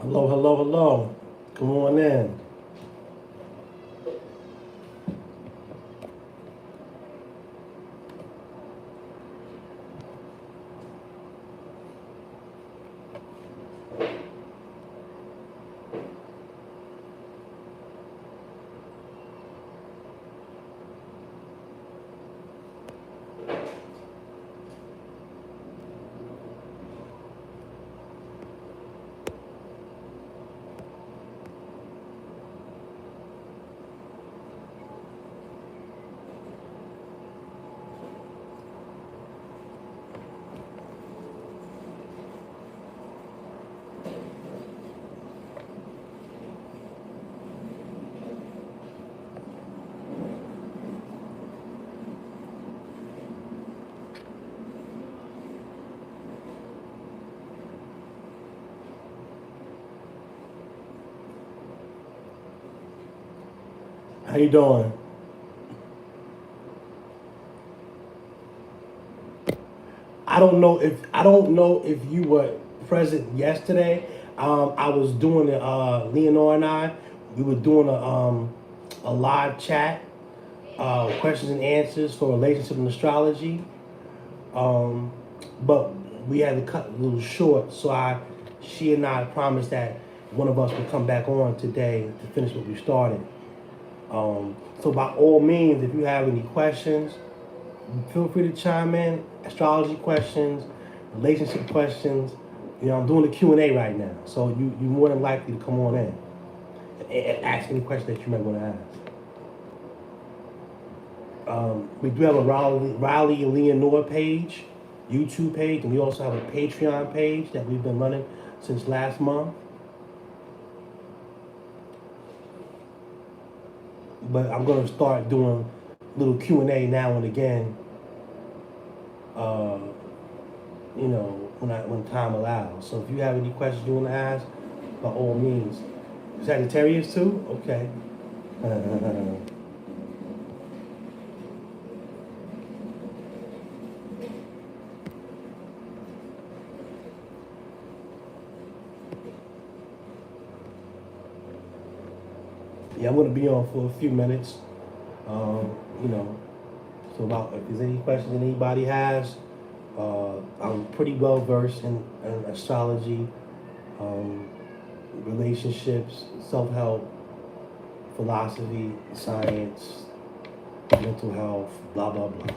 Hello, hello, hello. Come on in. How you doing? I don't know if you were present yesterday. I was doing Leonor and I. We were doing a live chat, questions and answers for relationship and astrology. Um, but we had to cut a little short, so she and I promised that one of us would come back on today to finish what we started. So by all means, if you have any questions, feel free to chime in. Astrology questions, relationship questions. I'm doing the Q&A right now, so you're more than likely to come on in and ask any question that you might want to ask. We do have a Riley and Leonor page, YouTube page, and we also have a Patreon page that we've been running since last month. But I'm going to start doing little Q&A now and again, uh, when time allows. So if you have any questions you want to ask, by all means. Sagittarius too? Okay. Yeah, I'm going to be on for a few minutes. Um, you know, so about if there's any questions that anybody has, I'm pretty well versed in astrology, um, relationships, self-help, philosophy, science, mental health, blah blah blah.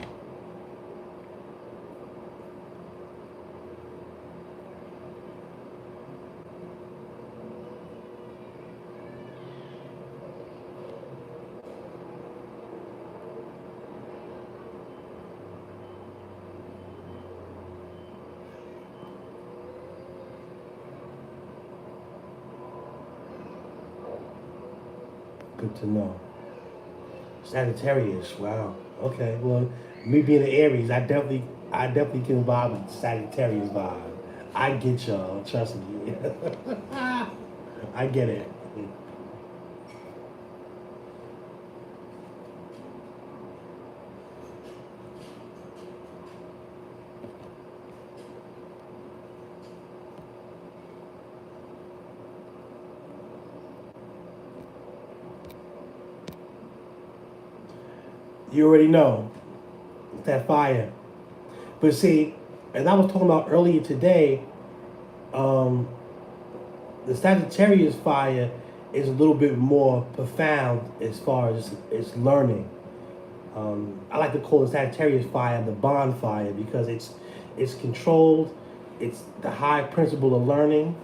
Good to know. Sagittarius, wow. Okay, well, me being an Aries, I definitely can vibe with the Sagittarius vibe. I get y'all, trust me. I get it. You already know. It's that fire. But see, as I was talking about earlier today, um, the Sagittarius fire is a little bit more profound as far as its learning. I like to call the Sagittarius fire the bonfire because it's controlled. It's the high principle of learning,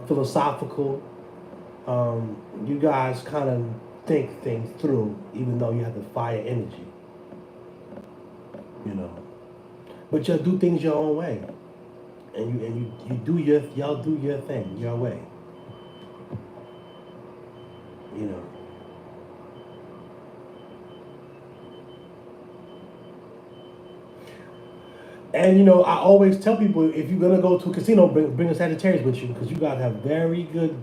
philosophical. You guys kind of think things through, even though you have the fire energy, you know. But you'll do things your own way, and you do y'all do your thing your way, you know. And I always tell people if you're gonna go to a casino, bring a Sagittarius with you because you guys have very good.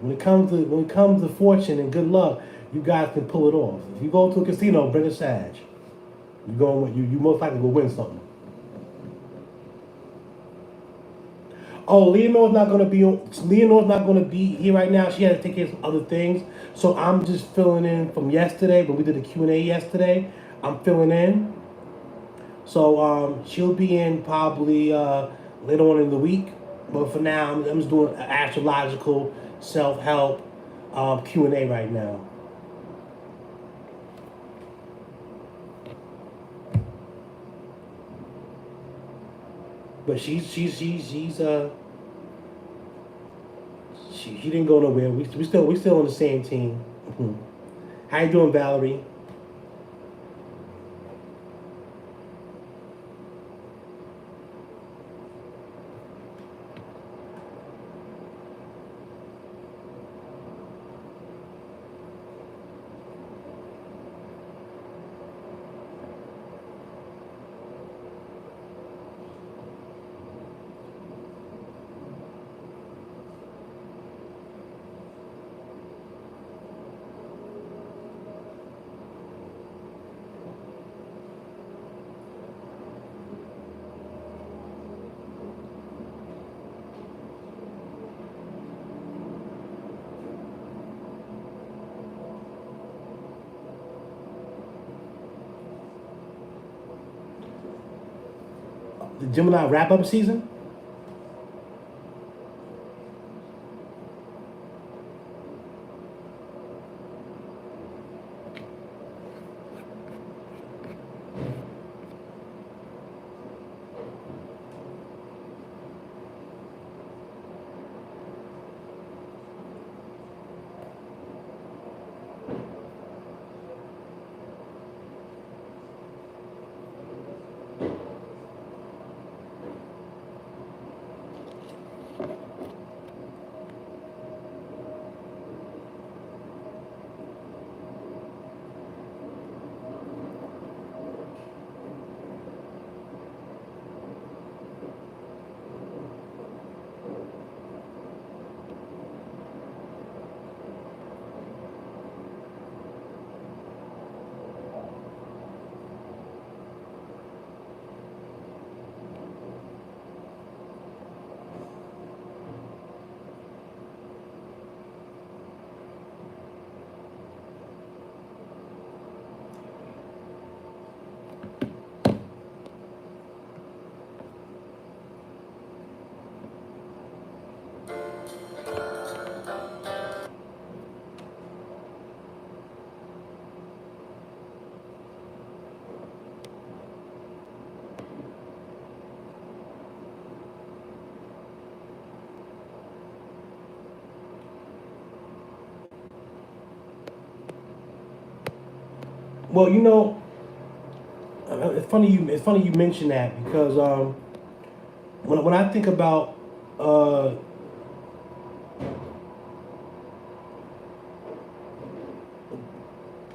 When it comes to fortune and good luck, you guys can pull it off. If you go to a casino, bring a Sag. You going you most likely will win something. Oh, Leonor's not gonna be here right now. She had to take care of some other things. So I'm just filling in from yesterday, but we did the Q&A yesterday. I'm filling in. So she'll be in probably later on in the week. But for now, I'm just doing astrological self-help Q&A right now. But she didn't go nowhere. We still on the same team. How you doing, Valerie? The Gemini wrap up season. Well, it's funny you mention that because when I think about uh,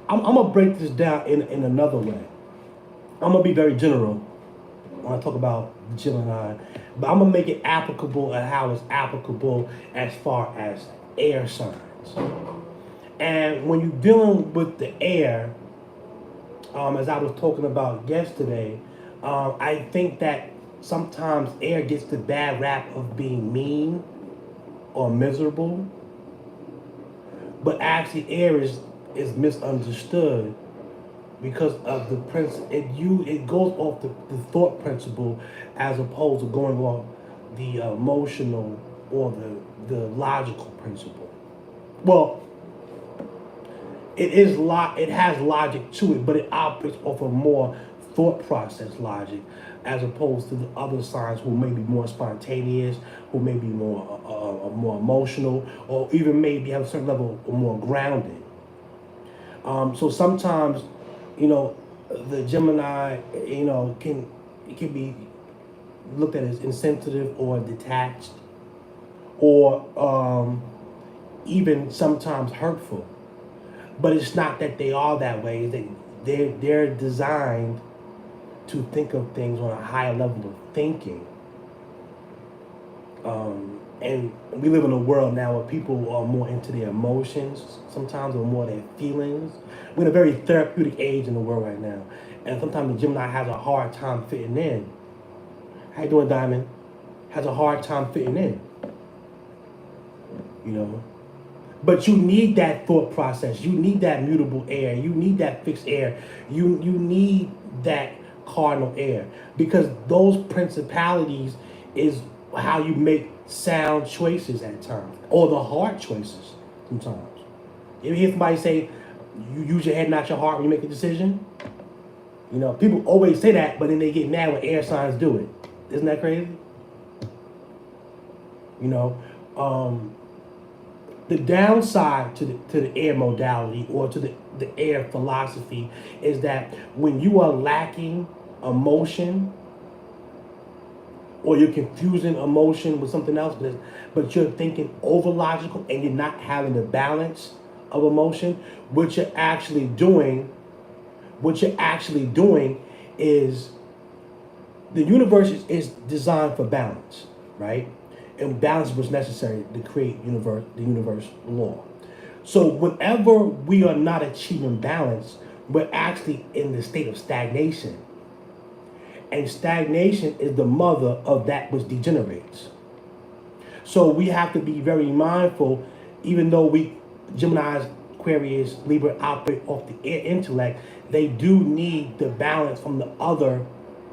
I'm gonna break this down in another way. I'm gonna be very general when I talk about Gemini, but I'm gonna make it applicable and how it's applicable as far as air signs. And when you're dealing with the air, as I was talking about yesterday, I think that sometimes air gets the bad rap of being mean or miserable, but actually air is misunderstood because of the it goes off the thought principle as opposed to going off the emotional or the logical principle. Well, it has logic to it, but it operates off a more thought process logic as opposed to the other signs who may be more spontaneous, who may be more emotional, or even maybe have a certain level of more grounded. So sometimes, you know, the Gemini, can be looked at as insensitive or detached, or even sometimes hurtful. But it's not that they are that way. They're designed to think of things on a higher level of thinking. And we live in a world now where people are more into their emotions sometimes, or more their feelings. We're in a very therapeutic age in the world right now, and sometimes the Gemini has a hard time fitting in. How you doing, Diamond? has a hard time fitting in. You know, but you need that thought process. You need that mutable air. You need that fixed air. You need that cardinal air, because those principalities is how you make sound choices at times, or the hard choices sometimes. You ever hear somebody say, you use your head, not your heart when you make a decision? You know, people always say that, but then they get mad when air signs do it. Isn't that crazy? You know, the downside to the air modality, or to the air philosophy, is that when you are lacking emotion, or you're confusing emotion with something else, but you're thinking over logical and you're not having the balance of emotion, what you're actually doing is, the universe is designed for balance, right? And balance was necessary to create the universe law. So whenever we are not achieving balance, we're actually in the state of stagnation. And stagnation is the mother of that which degenerates. So we have to be very mindful, even though Gemini's, Aquarius, Libra operate off the air intellect, they do need the balance from the other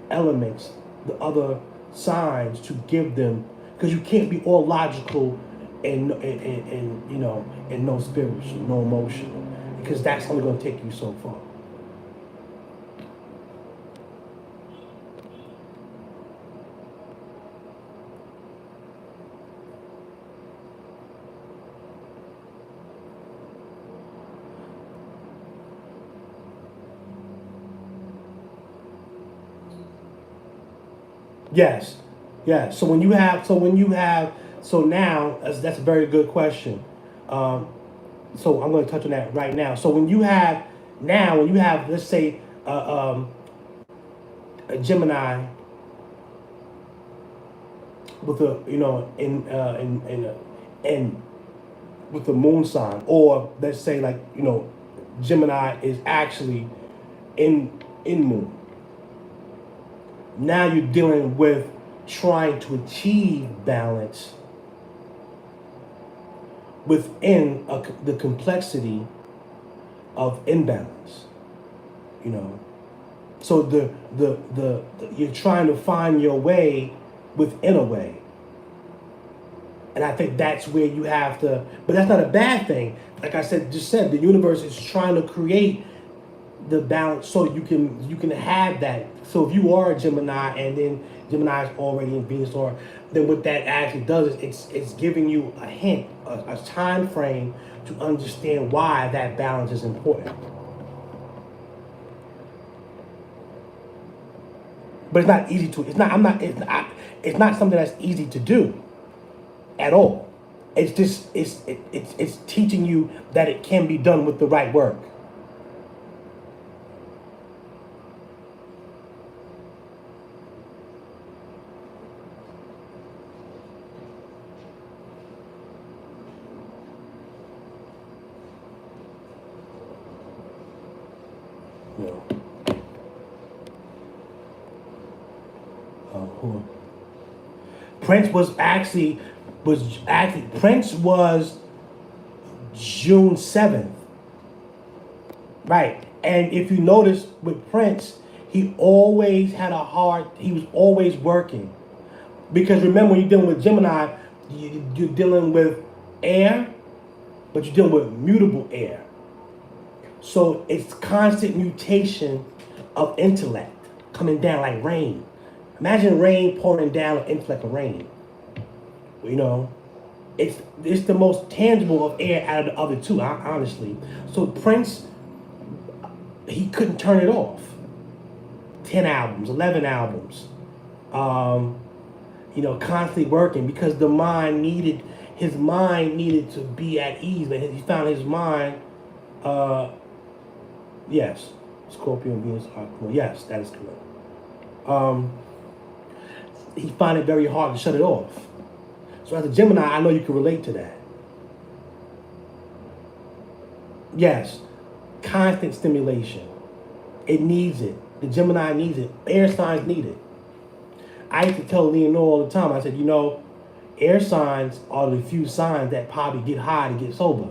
elements, the other signs, to give them, because you can't be all logical and you know, and no spiritual, no emotional, because that's only going to take you so far. Yes, yes. So now that's a very good question. Um, so I'm going to touch on that right now. So when you have, let's say, a Gemini with a, you know, in with the moon sign, or let's say, like, you know, Gemini is actually in moon. Now you're dealing with trying to achieve balance within the complexity of imbalance. You know, so the you're trying to find your way within a way, and I think that's where you have to. But that's not a bad thing. Like I said, the universe is trying to create the balance so you can have that. So if you are a Gemini, and then Gemini is already in Venus, or then what that actually does is it's giving you a hint, a time frame to understand why that balance is important. But it's not easy to. It's not. I'm not. It's not something that's easy to do at all. It's just. It's teaching you that it can be done with the right work. You know. Who? Prince was June 7th. Right. And if you notice with Prince, he was always working. Because remember, when you're dealing with Gemini, you're dealing with air, but you're dealing with mutable air. So it's constant mutation of intellect coming down like rain. Imagine rain pouring down on intellect of rain. You know, it's the most tangible of air out of the other two, honestly. So Prince, he couldn't turn it off. 10 albums, 11 albums. You know, constantly working, because his mind needed to be at ease. But he found his mind, yes, Scorpio and Venus are correct. Yes, that is correct. He found it very hard to shut it off. So as a Gemini, I know you can relate to that. Yes, constant stimulation. It needs it. The Gemini needs it. Air signs need it. I used to tell Leonor all the time. I said, you know, air signs are the few signs that probably get high to get sober.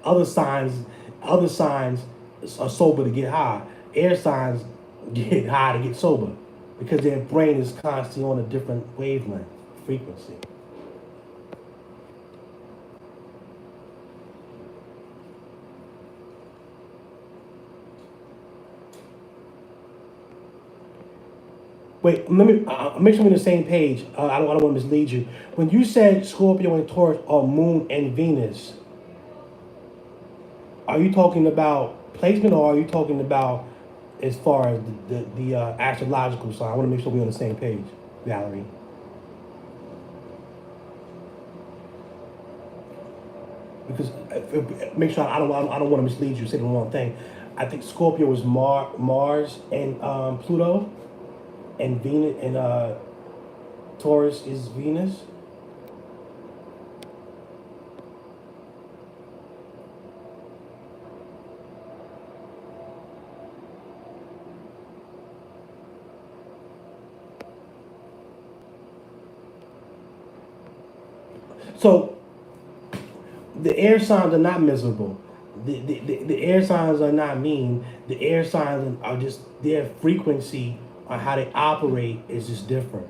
Other signs, other signs are sober to get high. Air signs get high to get sober because their brain is constantly on a different wavelength, frequency. Wait, let me make sure we're on the same page. I don't want to mislead you. When you said Scorpio and Taurus are Moon and Venus, are you talking about placement or are you talking about as far as the astrological sign? I want to make sure we're on the same page, Valerie. Because make sure I don't want to mislead you, say the wrong thing. I think Scorpio is Mars and Pluto, and Venus and Taurus is Venus. So the air signs are not miserable. The air signs are not mean. The air signs are just their frequency on how they operate is just different.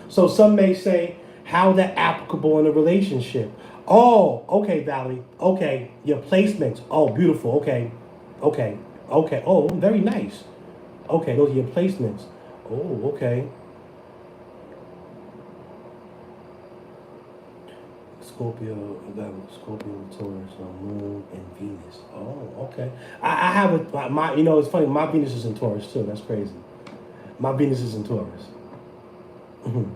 So some may say, how that applicable in a relationship? Oh, okay, Valerie. Okay, your placements. Oh, beautiful. Okay, okay, okay. Oh, very nice. Okay, those are your placements. Oh, okay. Scorpio, Scorpio, Taurus, Moon, and Venus. Oh, okay. I have my, you know, it's funny. My Venus is in Taurus too. That's crazy. My Venus is in Taurus. Mhm.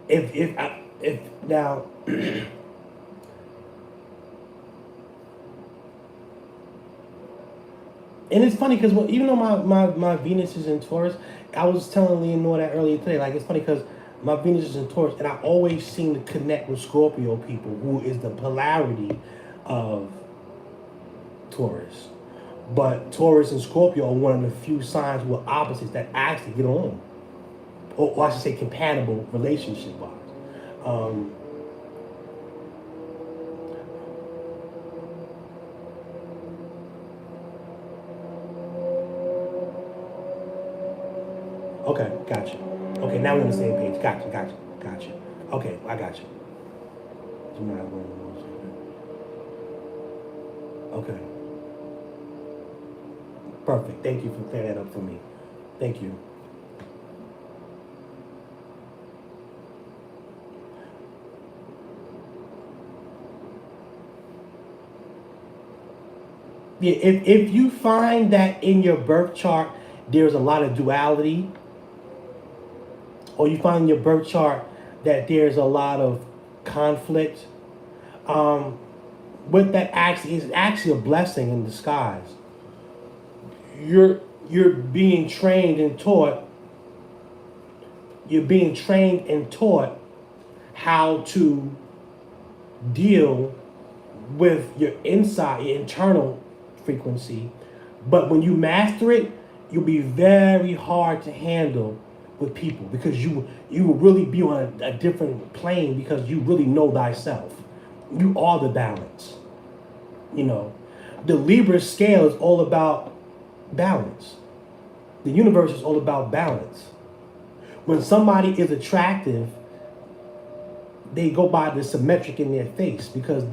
If now, and it's funny because even though my Venus is in Taurus, I was telling Leonor that earlier today. Like it's funny because my Venus is in Taurus, and I always seem to connect with Scorpio people, who is the polarity of Taurus. But Taurus and Scorpio are one of the few signs with opposites that actually get on, or I should say, compatible relationship wise. Um, okay, gotcha. Okay, now we're on the same page. Gotcha. Okay, I got you. Okay, perfect. Thank you for clearing that up for me. Thank you. Yeah, if you find that in your birth chart there's a lot of duality, or you find in your birth chart that there's a lot of conflict, um, what that actually is actually a blessing in disguise. You're you're being trained and taught. You're being trained and taught how to deal with your inside, your internal frequency. But when you master it, you'll be very hard to handle with people because you will really be on a different plane because you really know thyself. You are the balance. You know, the Libra scale is all about balance. The universe is all about balance. When somebody is attractive, they go by the symmetric in their face because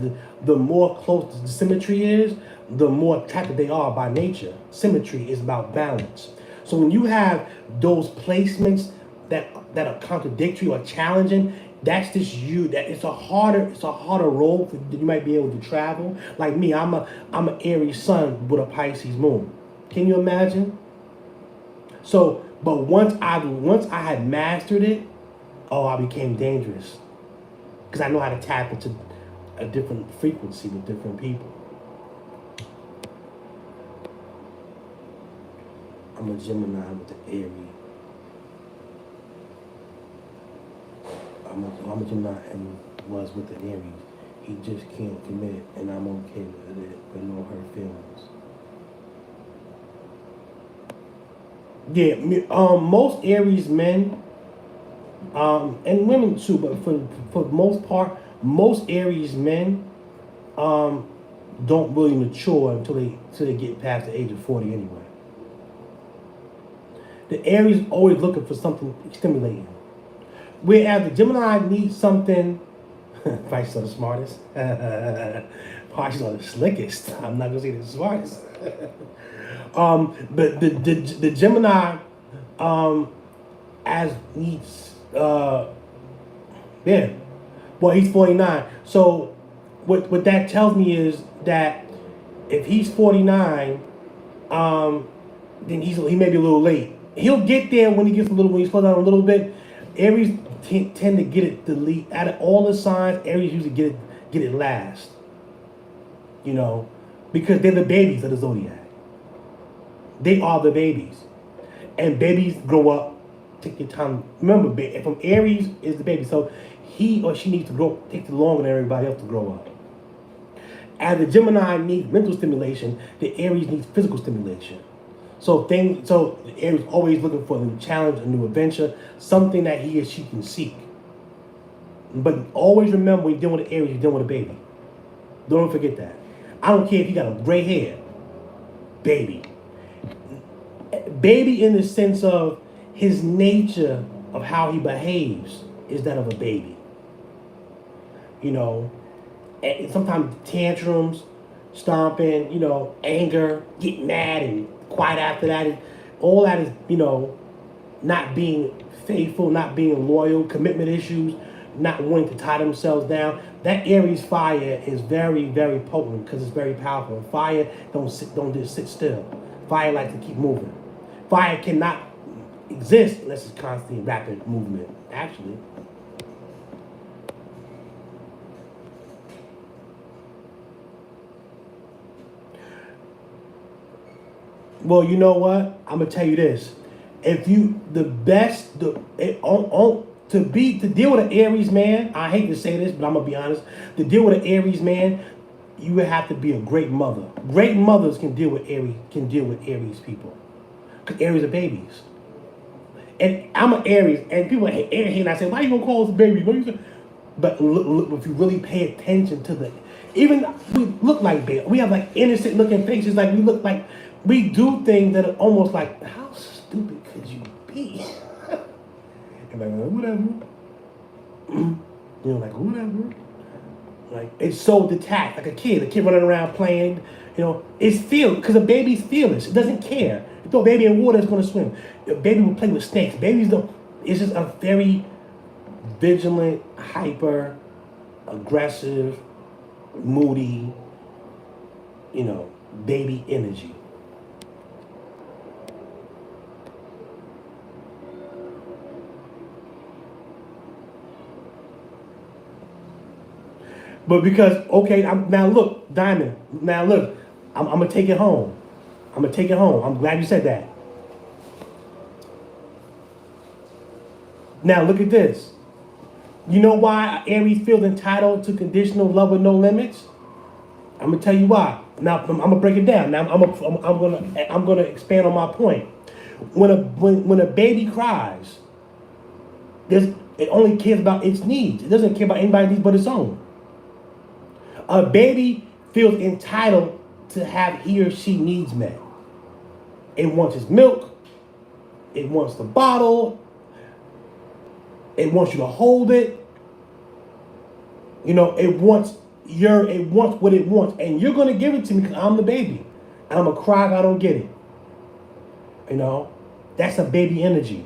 the more close the symmetry is, the more attractive they are by nature. Symmetry is about balance. So when you have those placements that are contradictory or challenging, that's just you. That it's a harder road that you might be able to travel. Like me, I'm an Aries sun with a Pisces moon. Can you imagine? So, but once I had mastered it, oh, I became dangerous because I know how to tap into a different frequency with different people. I'm a Gemini with the Aries. I'm a Gemini and was with the Aries. He just can't commit, and I'm okay with it, but no hurt feelings. Yeah, most Aries men, and women too, but for the most part, most Aries men, um, don't really mature until they get past the age of 40 anyway. The Aries always looking for something stimulating, whereas the Gemini needs something. Probably not the smartest. Probably not the slickest. I'm not gonna say the smartest. But the Gemini, as needs, yeah. Well, he's 49. So what that tells me is that if he's 49, then he may be a little late. He'll get there when when he slows down a little bit. Aries tend to get it the lead out of all the signs. Aries usually get it last. You know, because they're the babies of the zodiac. They are the babies, and babies grow up. Take your time. Remember, from Aries is the baby, so he or she needs to grow. Take longer than everybody else to grow up. As the Gemini needs mental stimulation, the Aries needs physical stimulation. So the Aries always looking for a new challenge, a new adventure, something that he or she can seek. But always remember, when you're dealing with an Aries, you're dealing with a baby. Don't forget that. I don't care if you got a gray hair, baby. Baby in the sense of his nature of how he behaves is that of a baby. You know, and sometimes tantrums, stomping, anger, get mad and quiet after that. All that is, not being faithful, not being loyal, commitment issues, not wanting to tie themselves down. That Aries fire is very, very potent because it's very powerful. Fire don't just sit still. Fire likes to keep moving. Fire cannot exist unless it's constantly rapid movement, actually. Well, you know what? I'm gonna tell you this: if you the best to deal with an Aries man, I hate to say this, but I'm gonna be honest. To deal with an Aries man, you would have to be a great mother. Great mothers can deal with Aries people, because Aries are babies. And I'm an Aries, and people hate Aries, and I say, why you gonna call us babies? But look, if you really pay attention to even we look like babies. We have like innocent looking faces, like we do things that are almost like, how stupid could you be? And like, whatever. Like, whatever. Like, it's so detached, like a kid running around playing. It's because a baby's fearless. It doesn't care. You throw a baby in water, it's going to swim. A baby will play with snakes. Babies don't. It's just a very vigilant, hyper, aggressive, moody, baby energy. But because, okay, now look, Diamond, now look, I'm going to take it home. I'm glad you said that. Now look at this. You know why Aries feels entitled to conditional love with no limits? I'm going to tell you why. Now I'm going to break it down. Now I'm going to expand on my point. When a baby cries, it only cares about its needs. It doesn't care about anybody's needs but its own. A baby feels entitled to have he or she needs met. It wants its milk. It wants the bottle. It wants you to hold it. It wants what it wants. And you're going to give it to me because I'm the baby. And I'm going to cry if I don't get it. That's a baby energy.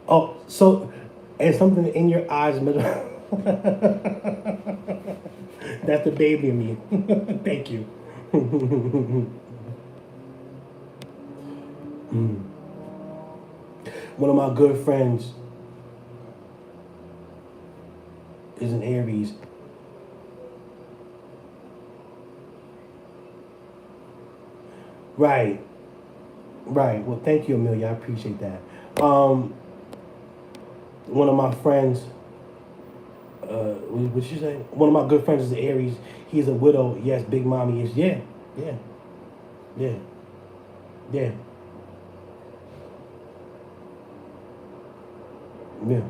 Oh, and something in your eyes, that's the baby in me. Thank you. Mm. One of my good friends is an Aries. Right, right. Well, thank you, Amelia. I appreciate that. One of my friends, what you say? One of my good friends is an Aries. He's a widow. Yes, Big Mommy is. Yeah, yeah, yeah, yeah, yeah.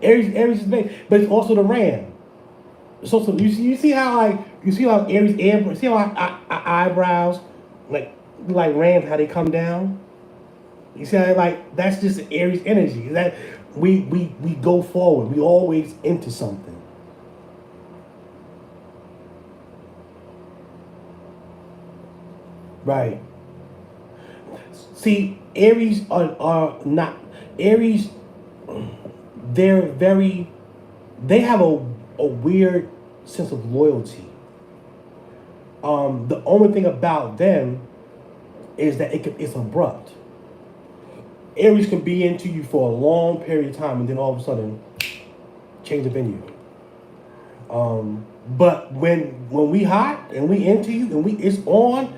Aries is big, but it's also the Ram. So you see how Aries see how our eyebrows like Rams how they come down. You see how like that's just Aries energy. That we go forward. We always into something. Right. See, Aries are not Aries. They're very. They have a weird sense of loyalty. The only thing about them is that it's abrupt. Aries can be into you for a long period of time and then all of a sudden change the venue. But when we hot and we into you and we it's on,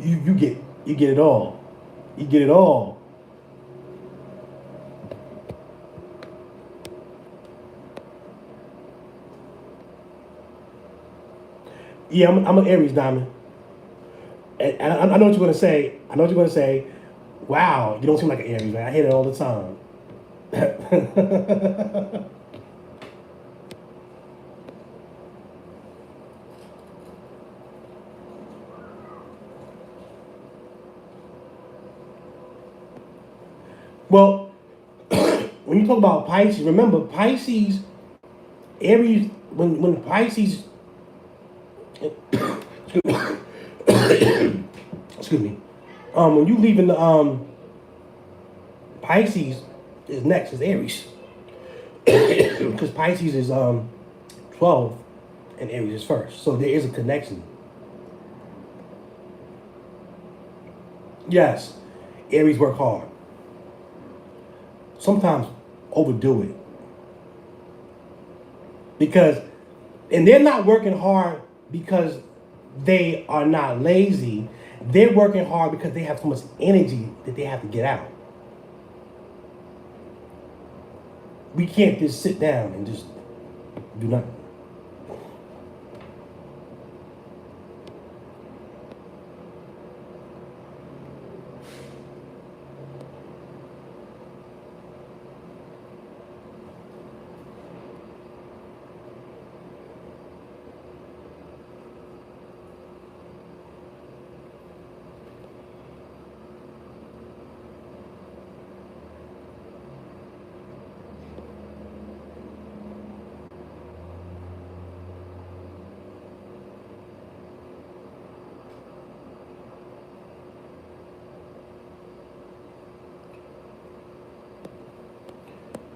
you get it all. You get it all. Yeah, I'm an Aries diamond. And I know what you're gonna say. I know what you're gonna say. Wow, you don't seem like an Aries, man. I hear it all the time. Well, when you talk about Pisces, remember Pisces, Aries. When Pisces, excuse me, when you leave in the Pisces is next is Aries because Pisces is 12 and Aries is first, so there is a connection. Yes, Aries work hard. Sometimes overdo it because, and they're not working hard because they are not lazy. They're working hard because they have so much energy that they have to get out. We can't just sit down and just do nothing.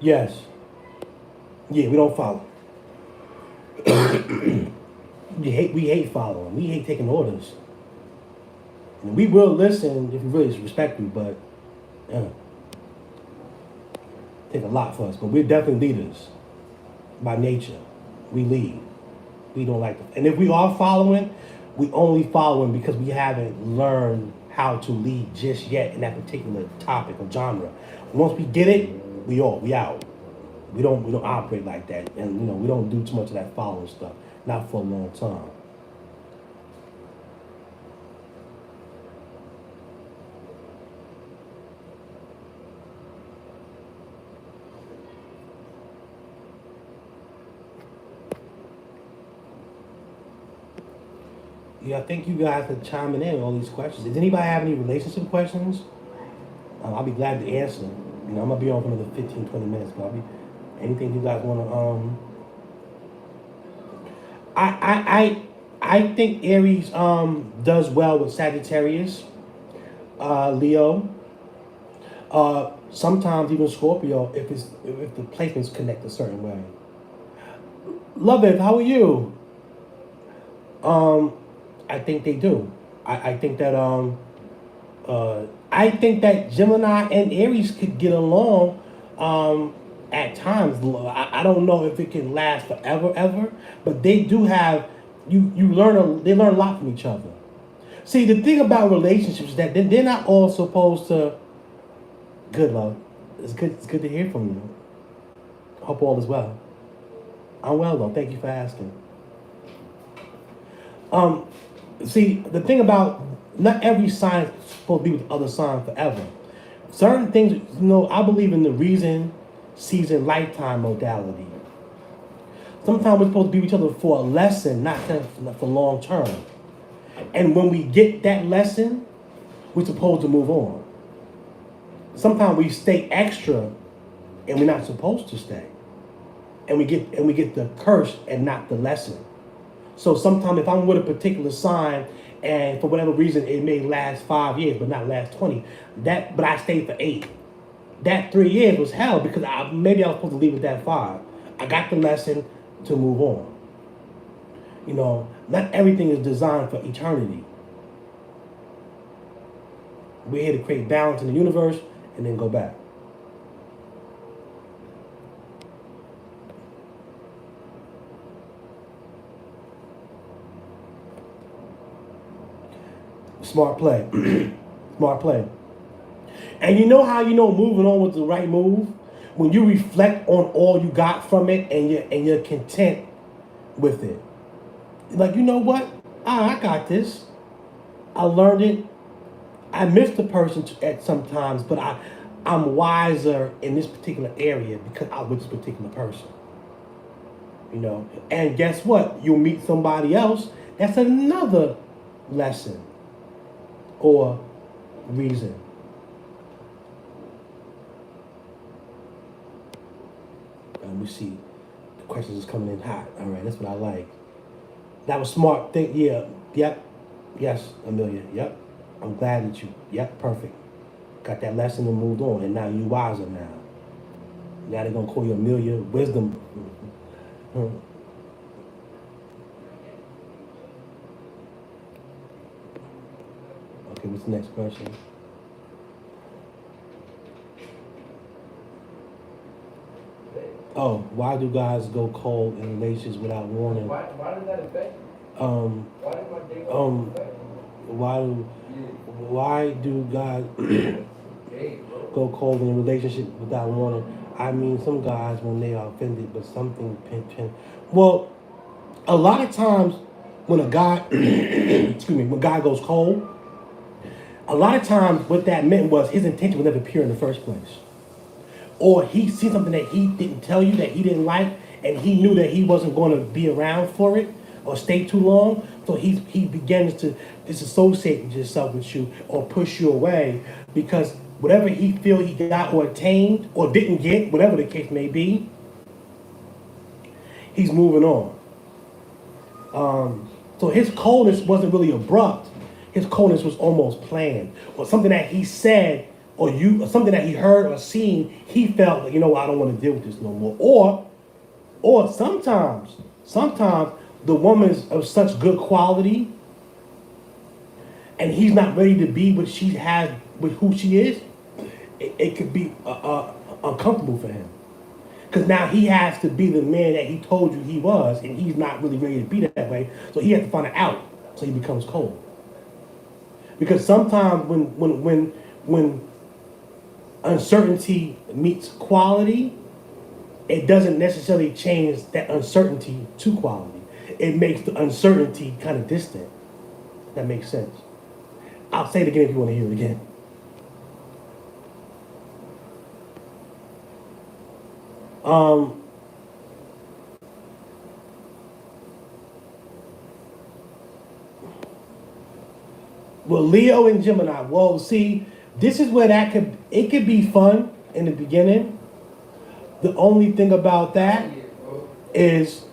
Yes. Yeah, we don't follow. We hate following. We hate taking orders. And we will listen if we really respect you, but uh, take a lot for us. But we're definitely leaders by nature. We lead. We don't like to. And if we are following, we only following because we haven't learned how to lead just yet in that particular topic or genre. Once we get it, we out. We don't operate like that, and we don't do too much of that following stuff. Not for a long time. Yeah, I think you guys are chiming in on all these questions. Does anybody have any relationship questions? I'll be glad to answer. I'm gonna be on for another 15, 20 minutes, but I'll be anything you guys wanna I think Aries does well with Sagittarius, Leo, sometimes even Scorpio if the placements connect a certain way. Love it. How are you? Um, I think they do. I think that I think that Gemini and Aries could get along at times. I don't know if it can last forever, ever, but they do have they learn a lot from each other. See, the thing about relationships is that they're not all supposed to. Good love, it's good. It's good to hear from you. Hope all is well. I'm well though. Thank you for asking. Um, See, the thing about not every sign is supposed to be with the other sign forever. Certain things, I believe in the reason, season, lifetime modality. Sometimes we're supposed to be with each other for a lesson, not for long term. And when we get that lesson, we're supposed to move on. Sometimes we stay extra, and we're not supposed to stay, and we get the curse and not the lesson. So sometimes if I'm with a particular sign and for whatever reason it may last 5 years but not last 20, but I stayed for 8. That 3 years was hell because maybe I was supposed to leave at that 5. I got the lesson to move on. Not everything is designed for eternity. We're here to create balance in the universe and then go back. Smart play. Smart play. And you know how moving on was the right move? When you reflect on all you got from it and you're content with it. Like, you know what? I got this. I learned it. I miss the person at sometimes, but I'm wiser in this particular area because I'm with this particular person. And guess what? You'll meet somebody else. That's another lesson or reason. Let me see. The questions is coming in hot. All right, that's what I like. That was smart. Yeah. Yep. Yes, Amelia. Yep. I'm glad that you. Yep. Perfect. Got that lesson and moved on, and now you wiser now. Now they're gonna call you Amelia Wisdom. Okay, what's the next question? Oh, why do guys go cold in relationships without warning? Why does that affect you? Why does my day why do guys go cold in a relationship without warning? I mean, some guys when they are offended, but something Well, a lot of times when a guy, when a guy goes cold, a lot of times what that meant was his intention was never pure in the first place. Or he seen something that he didn't tell you that he didn't like, and he knew that he wasn't going to be around for it or stay too long. So he begins to disassociate himself with you or push you away because whatever he feel he got or attained or didn't get, whatever the case may be, he's moving on. So his coldness wasn't really abrupt. His coldness was almost planned, or something that he said, or something that he heard or seen. He felt like, I don't want to deal with this no more. Or sometimes the woman's of such good quality, and he's not ready to be what she has with who she is. It could be uncomfortable for him. Because now he has to be the man that he told you he was, and he's not really ready to be that way. So he has to find it out. So he becomes cold. Because sometimes when uncertainty meets quality, it doesn't necessarily change that uncertainty to quality. It makes the uncertainty kind of distant. That makes sense. I'll say it again if you want to hear it again. Well, Leo and Gemini. Well, see, this is where it could be fun in the beginning. The only thing about that is,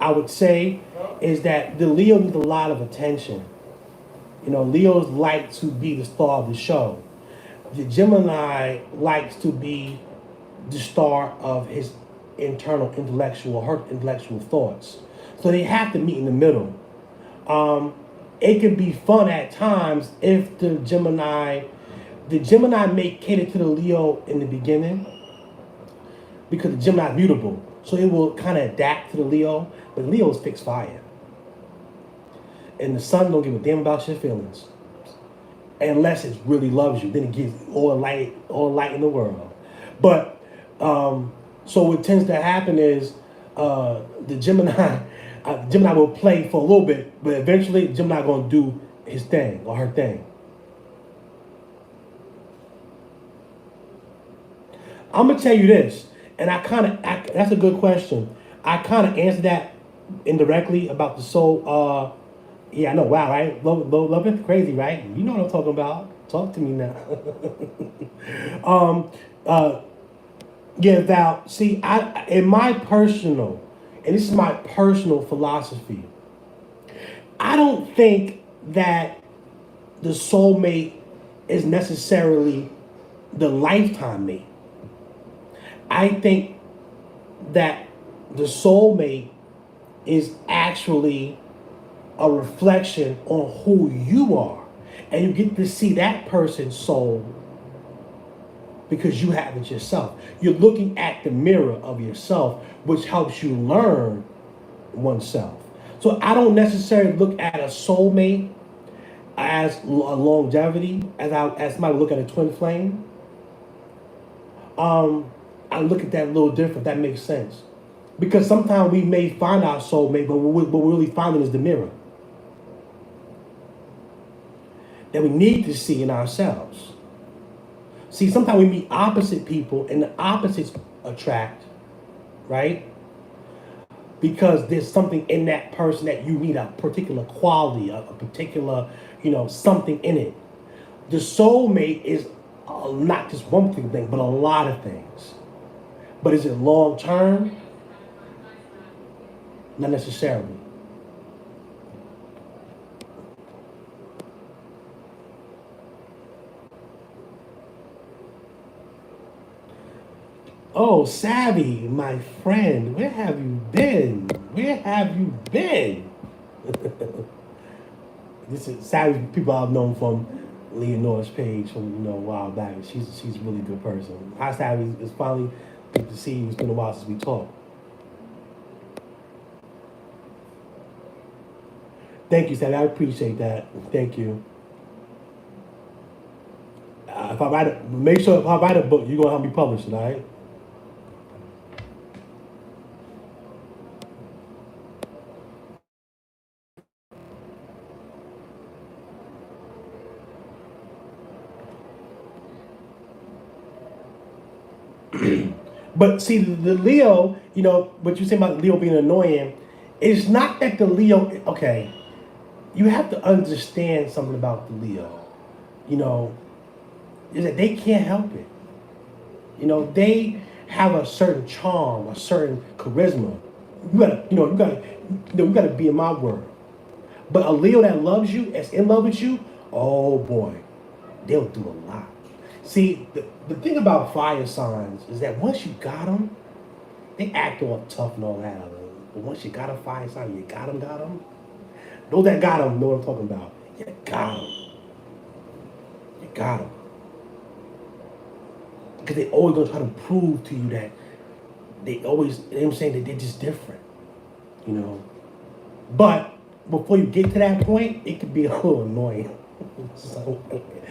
I would say, is that the Leo needs a lot of attention. Leos like to be the star of the show. The Gemini likes to be the star of his her intellectual thoughts. So they have to meet in the middle. It can be fun at times if the Gemini The Gemini may cater to the Leo in the beginning because the Gemini is mutable. So it will kind of adapt to the Leo, but Leo is fixed fire. And the Sun don't give a damn about your feelings. Unless it really loves you, then it gives all light in the world. But so what tends to happen is the Gemini will play for a little bit, but eventually Gemini gonna do his thing or her thing. I'm gonna tell you this, and that's a good question. I kind of answered that indirectly about the soul. Yeah, I know. Wow, right? Love is crazy, right? You know what I'm talking about. Talk to me now. Yeah, Val. See, in my personal, and this is my personal philosophy. I don't think that the soulmate is necessarily the lifetime mate. I think that the soulmate is actually a reflection on who you are. And you get to see that person's soul because you have it yourself. You're looking at the mirror of yourself, which helps you learn oneself. So I don't necessarily look at a soulmate as a longevity, as somebody look at a twin flame. I look at that a little different. That makes sense. Because sometimes we may find our soulmate, but what we're really finding is the mirror that we need to see in ourselves. See, sometimes we meet opposite people and the opposites attract, right? Because there's something in that person that you need, a particular quality, a particular, something in it. The soulmate is not just one particular thing, but a lot of things. But is it long term? Not necessarily. Oh, Savvy, my friend, where have you been? Where have you been? This is Savvy. People I've known from Leonor's page from a while back. She's a really good person. Hi, Savvy. It's finally good to see you. It's been a while since we talked. Thank you, Savvy. I appreciate that. Thank you. Make sure if I write a book, you're gonna help me publish it, all right? But see, the Leo, what you say about Leo being annoying, it's not that the Leo, okay, you have to understand something about the Leo, is that they can't help it. They have a certain charm, a certain charisma. You gotta be in my word. But a Leo that loves you, that's in love with you, oh boy, they'll do a lot. See, the thing about fire signs is that once you got them, they act all tough and all that. But once you got a fire sign, you got them. Those that got them know what I'm talking about. You got them. You got them. Because they always gonna try to prove to you that I'm saying that they're just different, But before you get to that point, it could be a little annoying. So,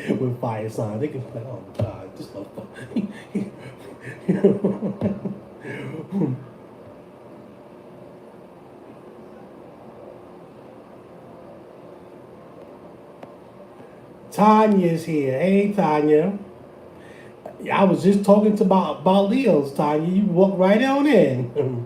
with fire signs, they can be like, oh God, this motherfucker. Tanya's here. Hey, Tanya. I was just talking about Leos, Tanya. You walk right on in.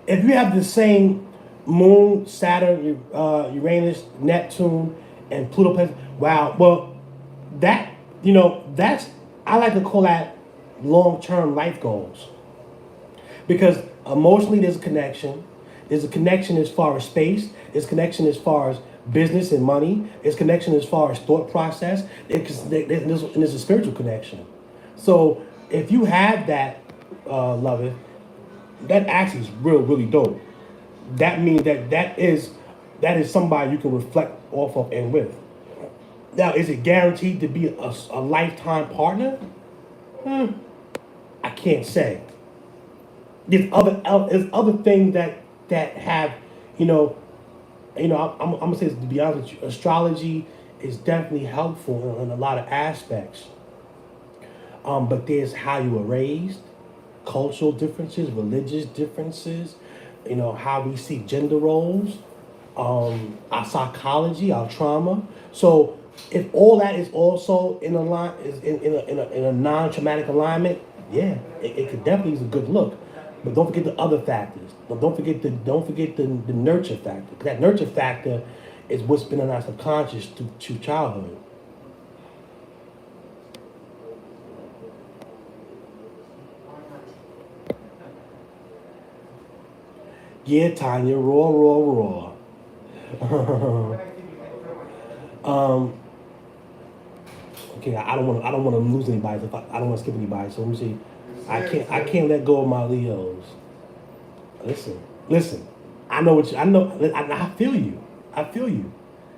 If you have the same Moon, Saturn, Uranus, Neptune, and Pluto, wow. Well, that's I like to call that long-term life goals, because emotionally there's a connection. There's a connection as far as space. There's a connection as far as business and money. There's a connection as far as thought process. There's a spiritual connection. So if you have that, love it, that actually is really dope. That means that is somebody you can reflect off of and with. Now, is it guaranteed to be a lifetime partner? I can't say. There's other things that have, you know, I'm gonna say this, to be honest with you, astrology is definitely helpful in a lot of aspects. But there's how you were raised, cultural differences, religious differences, how we see gender roles, our psychology, our trauma. So if all that is also in a line, is in a non-traumatic alignment, yeah, it could definitely is a good look. But don't forget the other factors. Don't forget the nurture factor. That nurture factor is what's been in our subconscious to childhood. Yeah, Tanya, raw. um, okay, I don't want to lose anybody. I don't want to skip anybody. So let me see. I can't let go of my Leos. Listen. I know what you, I know. I feel you. I feel you.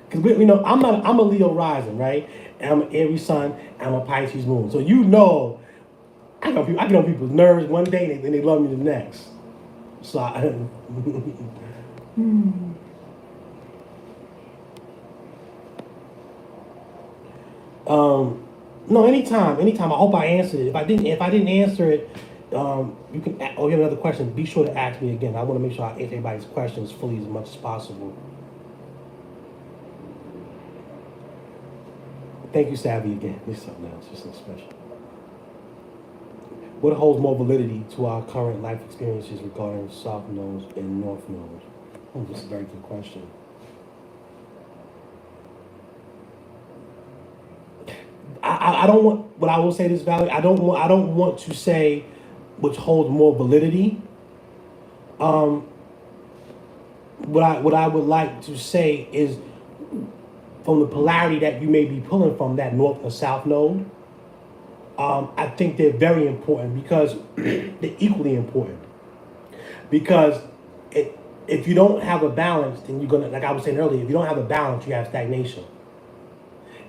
Because I'm a Leo rising, right? And I'm an Aries sun. And I'm a Pisces moon. So I get on people's nerves one day and they love me the next. So no, anytime. I hope I answered it. If I didn't answer it, you can. Or you have another question, be sure to ask me again. I want to make sure I answer everybody's questions fully as much as possible. Thank you, Savvy, again. This is something else. This is something special. What holds more validity to our current life experiences regarding South Nodes and North Nodes? This is a very good question. I don't want, but I will say this, Valerie. I don't want to say which holds more validity. Um, what I would like to say is from the polarity that you may be pulling from that north or south node. I think they're very important because they're equally important. Because if you don't have a balance, then you're gonna, like I was saying earlier, if you don't have a balance, you have stagnation.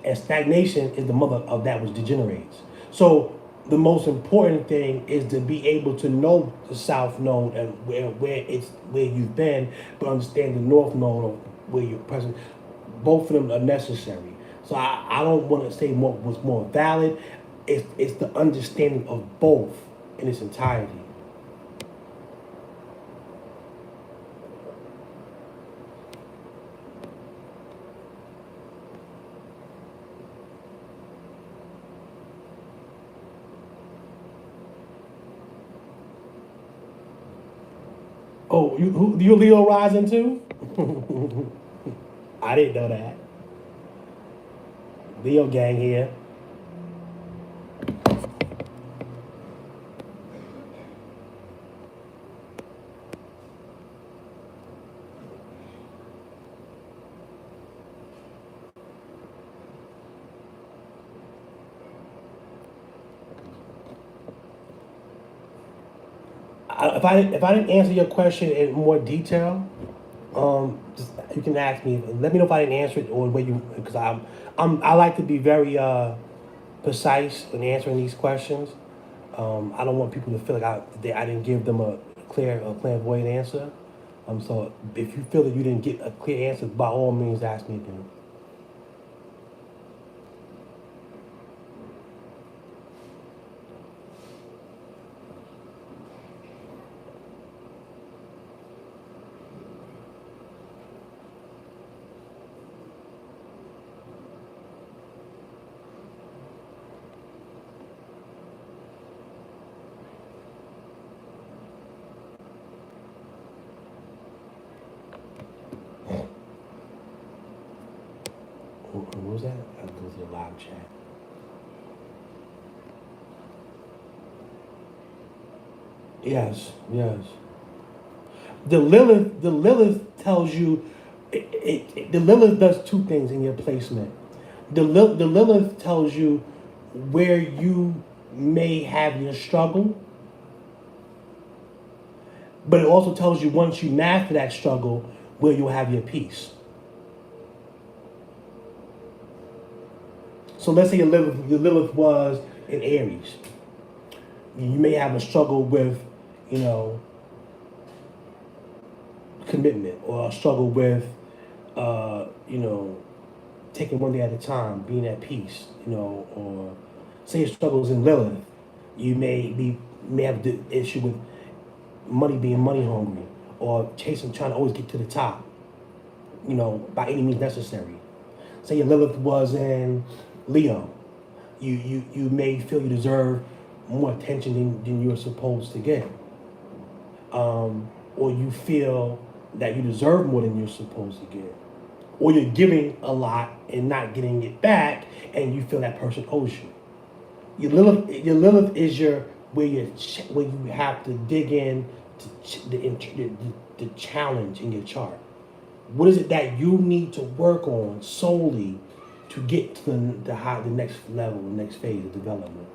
And stagnation is the mother of that which degenerates. So the most important thing is to be able to know the south node and where you've been, but understand the north node of where you're present. Both of them are necessary. So I don't want to say what was more valid. It's the understanding of both in its entirety. Oh, you Leo rising too? I didn't know that. Leo gang here. If I didn't answer your question in more detail, just, you can ask me. Let me know if I didn't answer it or where you, because I like to be very precise in answering these questions. I don't want people to feel like I didn't give them a clairvoyant answer. So if you feel that you didn't get a clear answer, by all means, ask me again. What was that? I go to the live chat. Yes. The Lilith tells you, the Lilith does two things in your placement. The Lilith tells you where you may have your struggle, but it also tells you once you master that struggle, where you'll have your peace. So let's say your Lilith was in Aries. You may have a struggle with, you know, commitment, or a struggle with, you know, taking one day at a time, being at peace, you know, or say your struggles in Lilith, you may have the issue with money, being money hungry, or trying to always get to the top, you know, by any means necessary. Say your Lilith was in Leo, you may feel you deserve more attention than you're supposed to get, or you feel that you deserve more than you're supposed to get, or you're giving a lot and not getting it back, and you feel that person owes you. Your Lilith is where you have to dig in to the challenge in your chart. What is it that you need to work on solely to get to the next level, the next phase of development?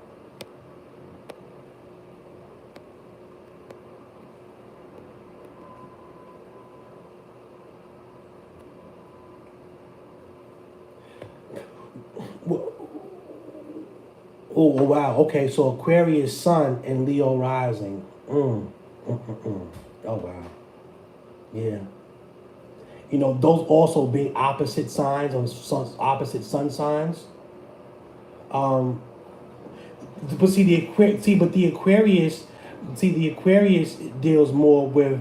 Oh, wow. Okay, so Aquarius Sun and Leo rising. Oh, wow. Yeah. You know, those also being opposite signs, on opposite sun signs. But see the Aquarius deals more with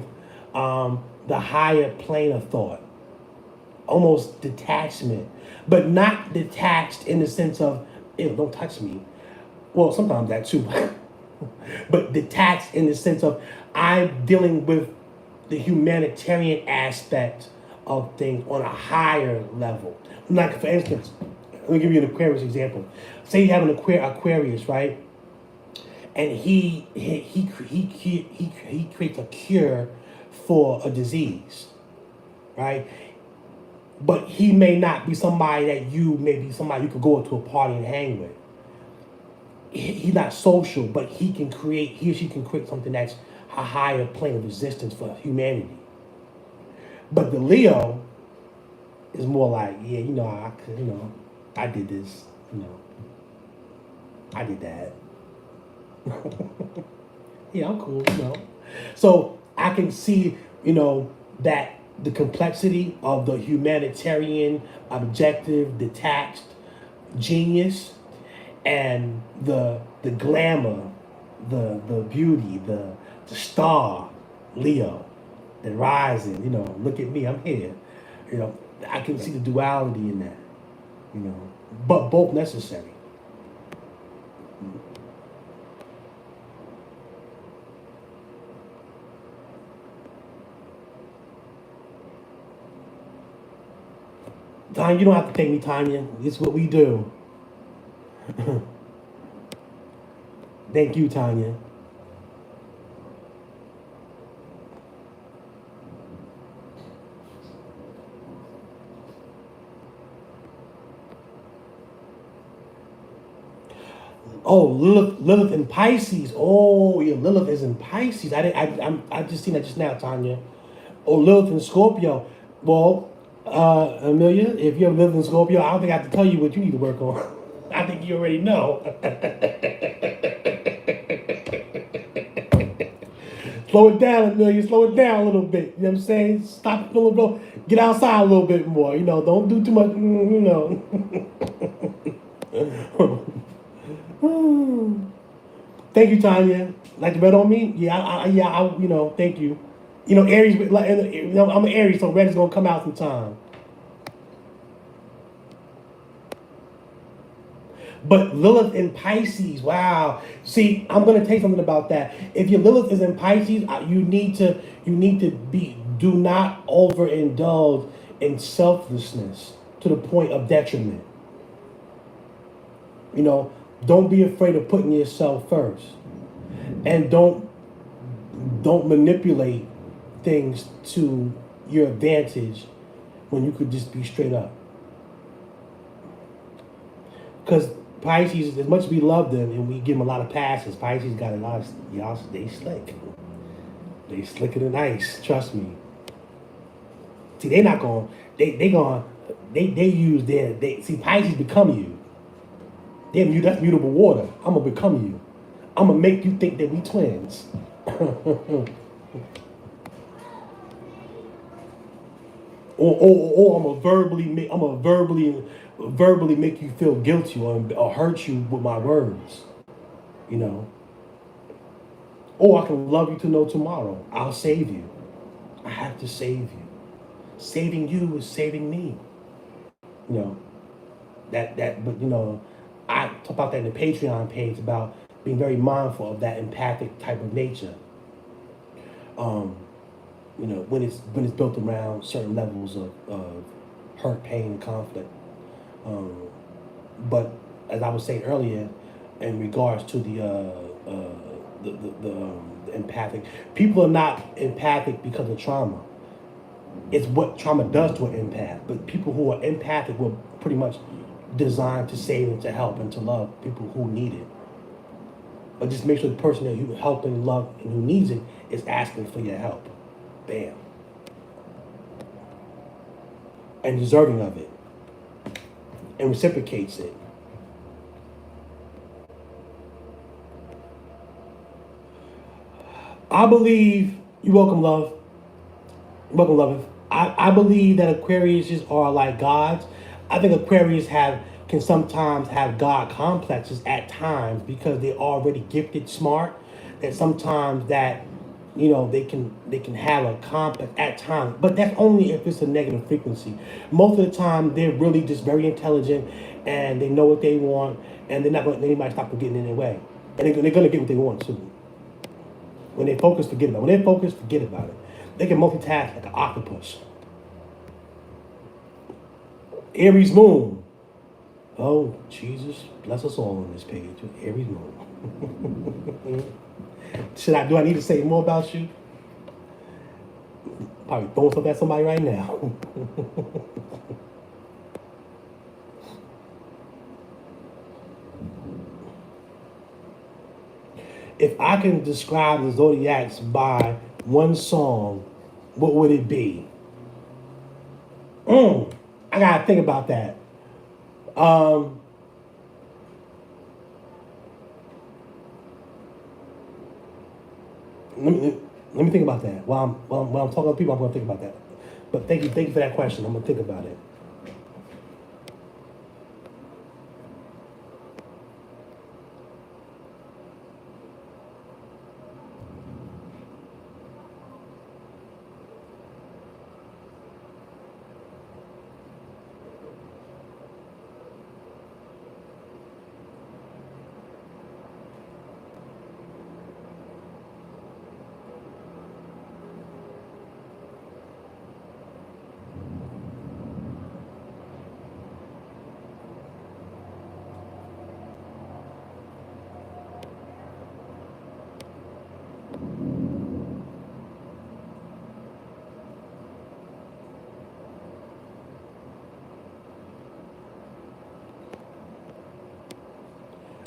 the higher plane of thought, almost detachment, but not detached in the sense of, ew, don't touch me. Well, sometimes that too, but detached in the sense of, I'm dealing with the humanitarian aspect of things on a higher level. Like, for instance, let me give you an Aquarius example. Say you have an Aquarius, right? And he creates a cure for a disease, right? But he may not be somebody that you could go to a party and hang with. He's not social, but he or she can create something that's a higher plane of existence for humanity. But the Leo is more like, yeah, I did this, I did that. Yeah, I'm cool. So I can see, that the complexity of the humanitarian, objective, detached genius, and the glamour, the beauty, the star, Leo, the rising. Look at me, I'm here. I can see the duality in that. But both necessary. Tanya, you don't have to thank me, Tanya. It's what we do. Thank you, Tanya. Oh, Lilith in Pisces. Oh, yeah, Lilith is in Pisces. I just seen that just now, Tanya. Oh, Lilith in Scorpio. Well, Amelia, if you have Lilith in Scorpio, I don't think I have to tell you what you need to work on. I think you already know. Slow it down, Amelia. Slow it down a little bit. You know what I'm saying? Stop feeling low. Get outside a little bit more. Don't do too much. Thank you, Tanya. Like to bet on me? Yeah, thank you. Aries, I'm an Aries, so red is gonna come out sometime. But Lilith in Pisces, wow. See, I'm gonna tell you something about that. If your Lilith is in Pisces, you need to do not overindulge in selflessness to the point of detriment. Don't be afraid of putting yourself first, and don't manipulate things to your advantage when you could just be straight up. Because Pisces, as much as we love them and we give them a lot of passes, Pisces got a lot of, y'all, they slick. They slicker than ice, trust me. See, they not going, they use see, Pisces become you. That's mutable water. I'm going to become you. I'm going to make you think that we twins. or I'm gonna verbally make you feel guilty or hurt you with my words, you know. Or I can love you to know tomorrow. I'll save you. I have to save you. Saving you is saving me. You know but I talk about that in the Patreon page about being very mindful of that empathic type of nature. When it's built around certain levels of hurt, pain, and conflict. But as I was saying earlier, in regards to the empathic, people are not empathic because of trauma. It's what trauma does to an empath. But people who are empathic were pretty much designed to save and to help and to love people who need it. But just make sure the person that you help and love and who needs it is asking for your help. Bam. And deserving of it. And reciprocates it. I believe, you're welcome, love. You're welcome, love. I believe that Aquariuses are like gods. I think Aquarius can sometimes have God complexes at times because they're already gifted, smart. That sometimes that they can have a complex at times, but that's only if it's a negative frequency. Most of the time, they're really just very intelligent and they know what they want, and they're not going to let anybody stop from getting in their way, and they're going to get what they want too. When they focus, forget about it. When they focus, forget about it. They can multitask like an octopus. Aries moon. Oh, Jesus, bless us all on this page. Aries moon. Do I need to say more about you? Probably throwing something at somebody right now. If I can describe the zodiacs by one song, what would it be? I gotta think about that. Let me think about that. While I'm talking to people, I'm gonna think about that. But thank you for that question. I'm gonna think about it.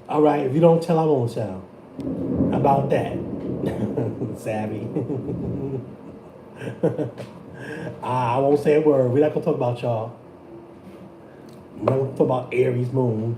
All right, if you don't tell, I won't tell. How about that? Savvy. I won't say a word. We're not going to talk about y'all. We're not going to talk about Aries moon.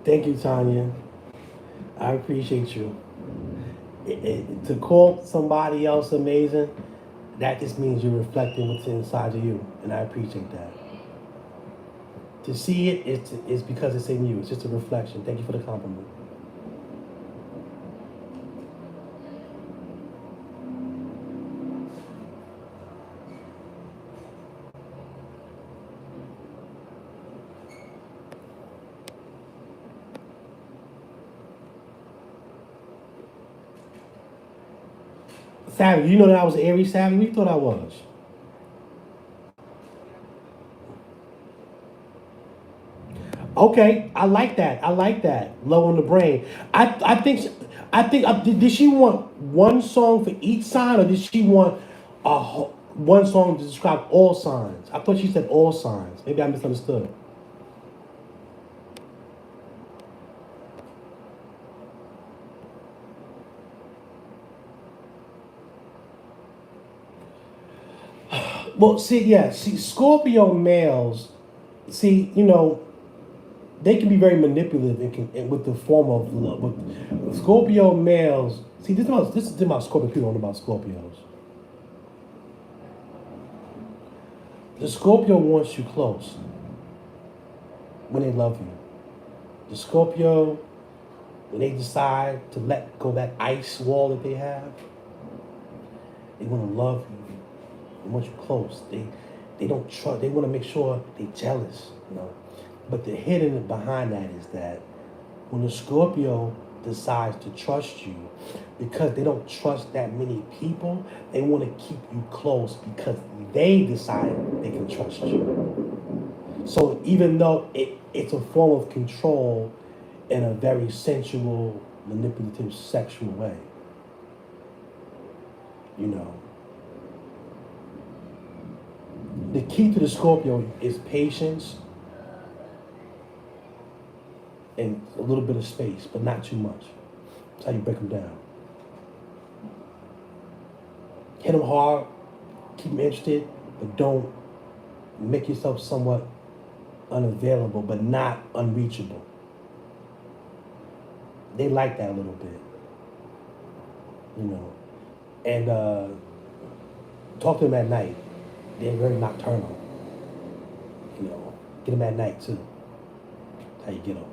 Thank you, Tanya. I appreciate you. To call somebody else amazing, that just means you're reflecting what's inside of you, and I appreciate that. To see it is because it's in you. It's just a reflection. Thank you for the compliment. Savvy, you know that I was Aries, Savvy? What you thought I was? Okay, I like that. I like that. Low on the brain. I think did she want one song for each sign, or did she want one song to describe all signs? I thought she said all signs. Maybe I misunderstood. Well, see, yeah, see, Scorpio males, see, they can be very manipulative with the form of love. With Scorpio males, see, this is about Scorpio. People don't know about Scorpios. The Scorpio wants you close when they love you. The Scorpio, when they decide to let go that ice wall that they have, they want to love you. They want you close. They don't trust. They want to make sure they're jealous. But the hidden behind that is that when the Scorpio decides to trust you, because they don't trust that many people, they want to keep you close because they decide they can trust you. So even though it's a form of control in a very sensual, manipulative, sexual way, you know. The key to the Scorpio is patience and a little bit of space, but not too much. That's how you break them down. Hit them hard, keep them interested, but don't make yourself somewhat unavailable, but not unreachable. They like that a little bit. And talk to them at night. They're very nocturnal. Get them at night too. That's how you get them.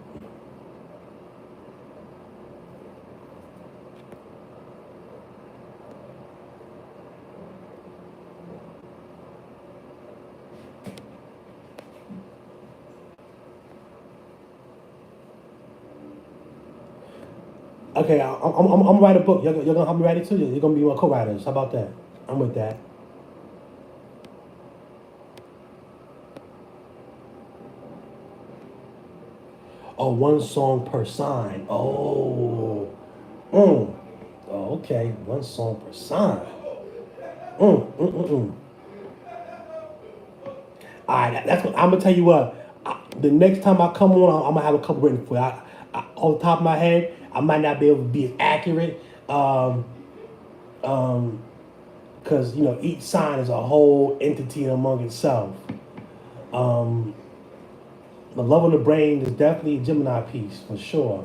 Okay, I'm gonna write a book. You're gonna help me write it too. You're gonna be one co-writers. How about that? I'm with that. Oh, one song per sign. Oh, okay. One song per sign. All right, that's what I'm gonna tell you. The next time I come on, I'm gonna have a couple written for you. Off the top of my head, I might not be able to be as accurate, because each sign is a whole entity among itself. The Love on the Brain is definitely a Gemini piece for sure.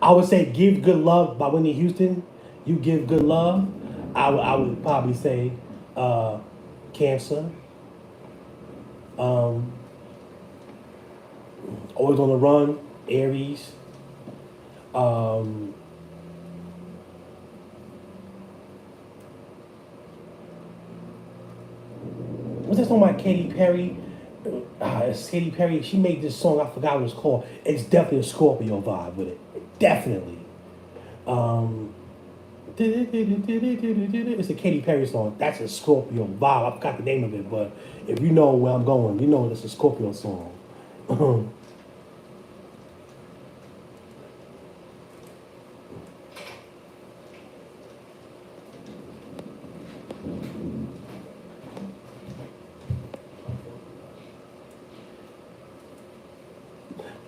I would say "Give Good Love" by Whitney Houston. You give good love. I would probably say Cancer. Always on the Run, Aries. What's that song by Katy Perry? It's Katy Perry. She made this song. I forgot what it's called. It's definitely a Scorpio vibe with it. Definitely. It's a Katy Perry song. That's a Scorpio vibe. I forgot the name of it, but if you know where I'm going, you know it's a Scorpio song.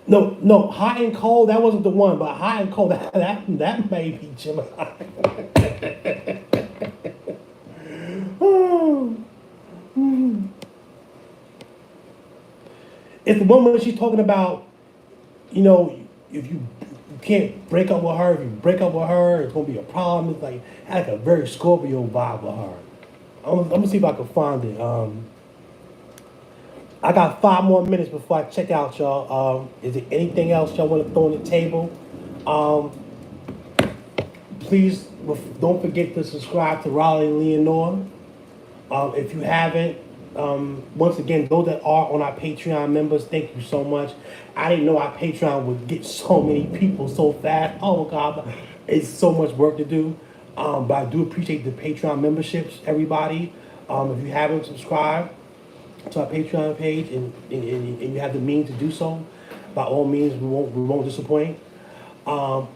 No, Hot and Cold, that wasn't the one, but Hot and Cold, that may be Gemini. It's the one where she's talking about, if you can't break up with her, if you break up with her, it's gonna be a problem. It's like had a very Scorpio vibe with her. I'm gonna see if I can find it. I got 5 more minutes before I check out, y'all. Is there anything else y'all want to throw on the table? Um, Please don't forget to subscribe to Raleigh and Leonor. If you haven't, once again, those that are on our Patreon members, thank you so much. I didn't know our Patreon would get so many people so fast. Oh God, it's so much work to do. But I do appreciate the Patreon memberships, everybody. If you haven't subscribed to our Patreon page and you have the means to do so, by all means, we won't disappoint.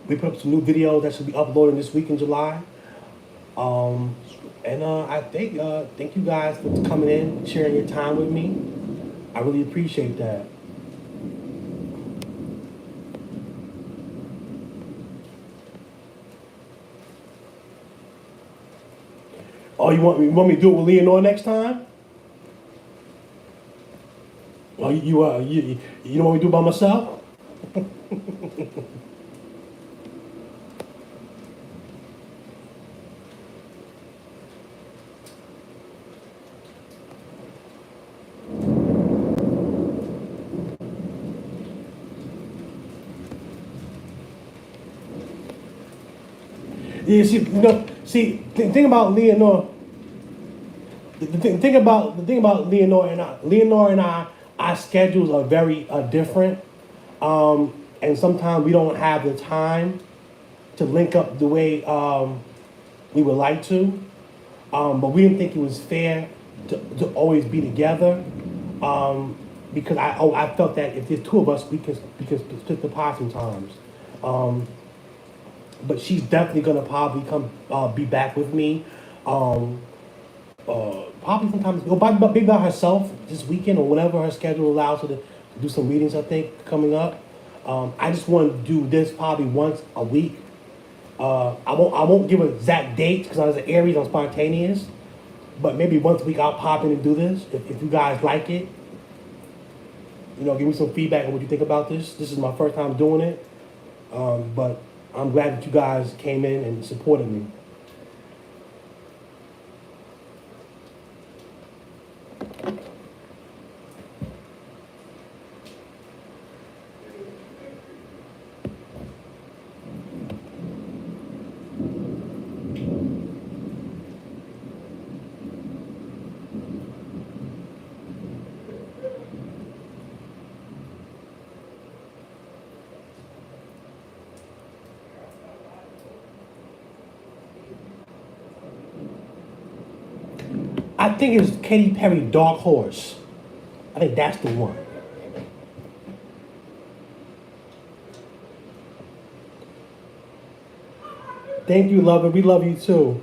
We put up some new videos that should be uploading this week in July. And I thank you guys for coming in, sharing your time with me. I really appreciate that. Oh, you want me to do it with Leonor next time? Or you don't want me to do it by myself? Yeah, the thing about Leonor, the thing about Leonor and I, our schedules are very different, and sometimes we don't have the time to link up the way we would like to. But we didn't think it was fair to always be together, because I felt that if there's two of us, we can split the pot sometimes. Um, but she's definitely gonna probably come be back with me. Um, Probably sometimes, or maybe by herself this weekend or whenever her schedule allows her to do some readings. I think coming up. I just want to do this probably once a week. I won't give exact dates because I was an Aries, I'm spontaneous. But maybe once a week I'll pop in and do this. If you guys like it, give me some feedback on what you think about this. This is my first time doing it. But I'm glad that you guys came in and supported me. I think it's Katy Perry, Dark Horse. I think that's the one. Thank you, lover. We love you too.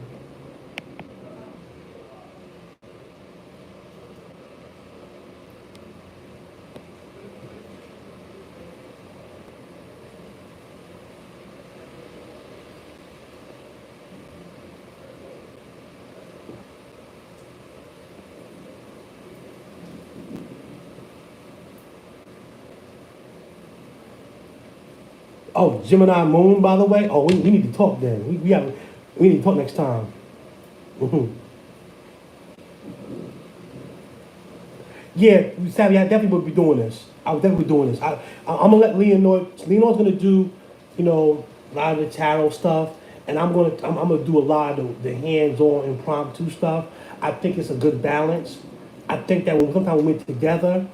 Oh, Gemini Moon, by the way. Oh, we need to talk then. We need to talk next time. Mhm. Yeah, Savvy, I definitely would be doing this. I would definitely be doing this. I'm gonna let Leonor. Leonor's gonna do, a lot of the tarot stuff, and I'm gonna do a lot of the hands-on impromptu stuff. I think it's a good balance. I think that sometimes when we're together,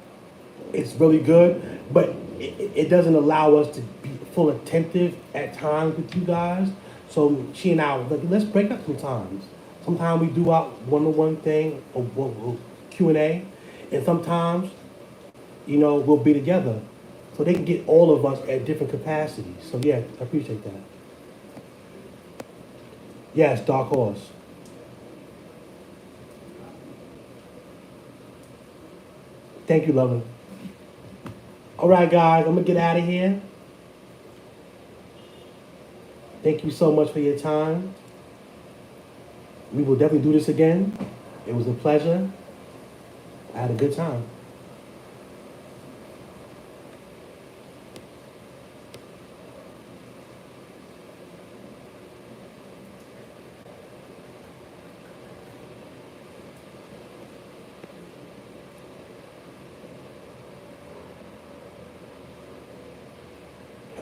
it's really good, but it doesn't allow us to be full attentive at times with you guys. So she and I was like, let's break up sometimes. Sometimes we do our one-on-one thing or Q&A, and sometimes, we'll be together. So they can get all of us at different capacities. So yeah, I appreciate that. Yes, Dark Horse. Thank you, lover. All right, guys, I'm gonna get out of here. Thank you so much for your time. We will definitely do this again. It was a pleasure. I had a good time.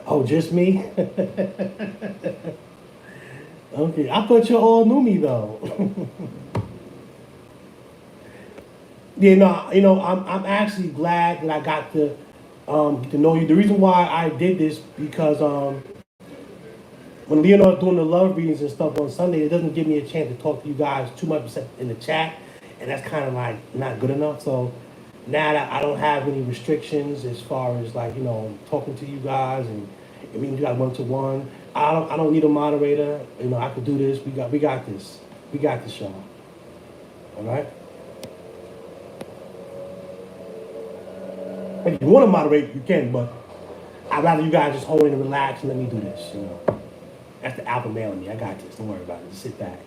Oh, just me? Okay, I thought you all knew me though. Yeah, no, I'm actually glad that I got to know you. The reason why I did this because when Leonor doing the love readings and stuff on Sunday, it doesn't give me a chance to talk to you guys too much except in the chat, and that's kind of like not good enough. So now that I don't have any restrictions as far as like talking to you guys and meeting you guys one to one, I don't need a moderator. I could do this. We got this. We got this, y'all. All right. If you want to moderate, you can, but I'd rather you guys just hold it and relax and let me do this. That's the alpha male in me. I got this. Don't worry about it. Just sit back.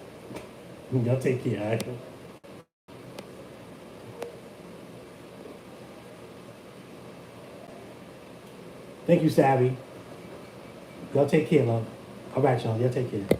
Y'all take care. All right. Thank you, Savvy. Y'all take care, love. All right, y'all. Y'all take care.